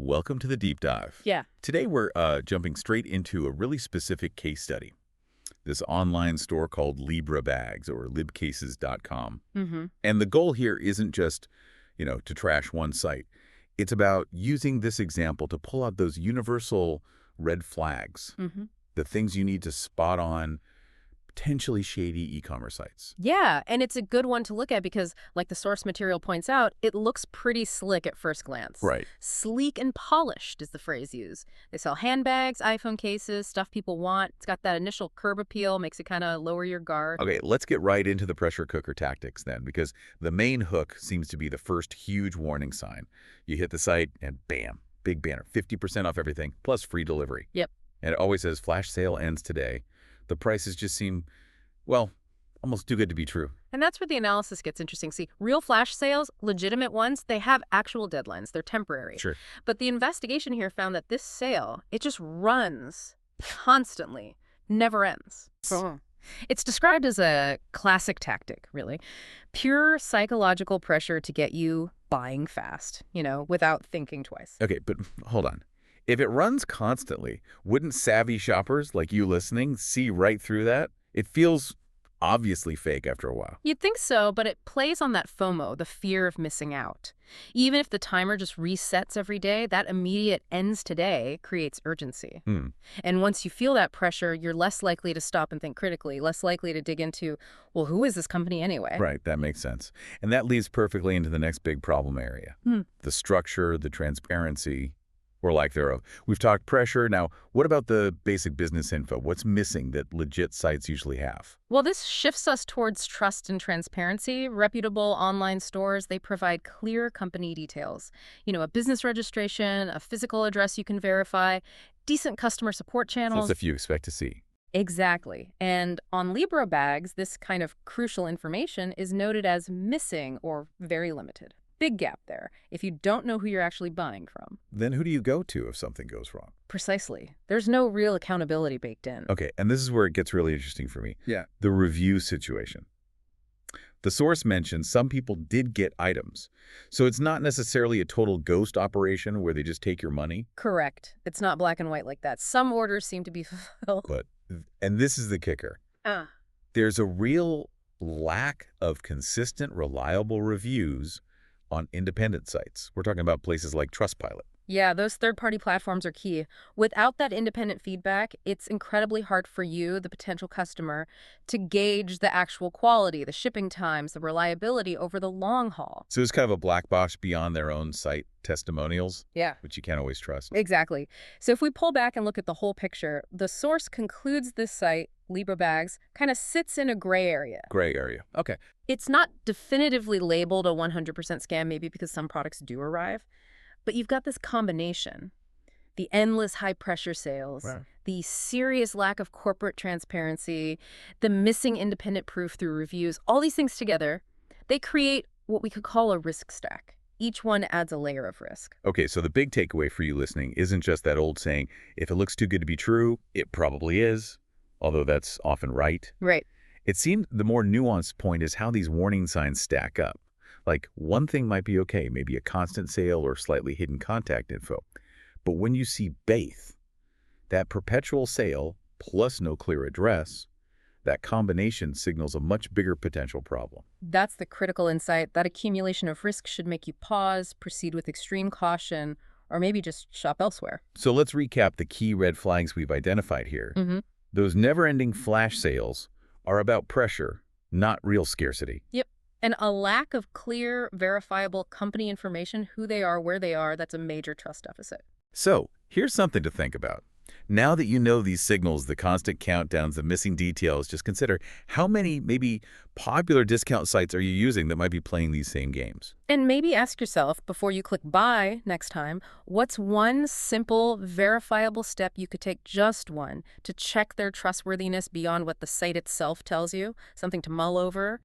Welcome to the deep dive. Yeah. Today we're jumping straight into a really specific case study. This online store called Libra Bags or libcases.com. Mm-hmm. And the goal here isn't just, to trash one site. It's about using this example to pull out those universal red flags, Mm-hmm. the things you need to spot on potentially shady e-commerce sites. Yeah, and it's a good one to look at because, like the source material points out, it looks pretty slick at first glance. Right. Sleek and polished is the phrase used. They sell handbags, iPhone cases, stuff people want. It's got that initial curb appeal, makes it kind of lower your guard. Okay, let's get right into the pressure cooker tactics then, because the main hook seems to be the first huge warning sign. You hit the site and bam, big banner, 50% off everything, plus free delivery. Yep. And it always says flash sale ends today. The prices just seem, well, almost too good to be true. And that's where the analysis gets interesting. See, real flash sales, legitimate ones, they have actual deadlines. They're temporary. Sure. But the investigation here found that this sale, it just runs constantly, never ends. It's described as a classic tactic, really. Pure psychological pressure to get you buying fast, without thinking twice. Okay, but hold on. If it runs constantly, wouldn't savvy shoppers like you listening see right through that? It feels obviously fake after a while. You'd think so, but it plays on that FOMO, the fear of missing out. Even if the timer just resets every day, that immediate ends today creates urgency. And once you feel that pressure, you're less likely to stop and think critically, less likely to dig into, well, who is this company anyway? Right, that makes sense. And that leads perfectly into the next big problem area. The structure, the transparency, or lack thereof. We've talked pressure. Now, what about the basic business info? What's missing that legit sites usually have? Well, this shifts us towards trust and transparency. Reputable online stores, they provide clear company details. A business registration, a physical address you can verify, decent customer support So channels. that's if you expect to see. Exactly. And on Libra bags, this kind of crucial information is noted as missing or very limited. Big gap there if you don't know who you're actually buying from. Then who do you go to if something goes wrong? Precisely. There's no real accountability baked in. Okay, and this is where it gets really interesting for me. Yeah. The review situation. The source mentioned some people did get items. So it's not necessarily a total ghost operation where they just take your money. Correct. It's not black and white like that. Some orders seem to be fulfilled. And this is the kicker. There's a real lack of consistent, reliable reviews on independent sites. We're talking about places like Trustpilot. Yeah, those third-party platforms are key. Without that independent feedback, it's incredibly hard for you, the potential customer, to gauge the actual quality, the shipping times, the reliability over the long haul. So it's kind of a black box beyond their own site testimonials, Yeah. which you can't always trust. Exactly. So if we pull back and look at the whole picture, the source concludes this site, Libra Bags, kind of sits in a gray area. Gray area. Okay. It's not definitively labeled a 100% scam, maybe because some products do arrive, but you've got this combination. The endless high-pressure sales, Right. the serious lack of corporate transparency, the missing independent proof through reviews, all these things together, they create what we could call a risk stack. Each one adds a layer of risk. Okay, so the big takeaway for you listening isn't just that old saying, if it looks too good to be true, it probably is, although that's often right. Right. It seemed the more nuanced point is how these warning signs stack up. Like, one thing might be okay, maybe a constant sale or slightly hidden contact info. But when you see both, that perpetual sale plus no clear address, that combination signals a much bigger potential problem. That's the critical insight. That accumulation of risk should make you pause, proceed with extreme caution, or maybe just shop elsewhere. So let's recap the key red flags we've identified here. Those never-ending flash sales are about pressure, not real scarcity. Yep. And a lack of clear, verifiable company information, who they are, where they are, that's a major trust deficit. So here's something to think about. Now that you know these signals, the constant countdowns, the missing details, just consider how many maybe popular discount sites are you using that might be playing these same games? And maybe ask yourself, before you click buy next time, what's one simple, verifiable step you could take, just one, to check their trustworthiness beyond what the site itself tells you? Something to mull over?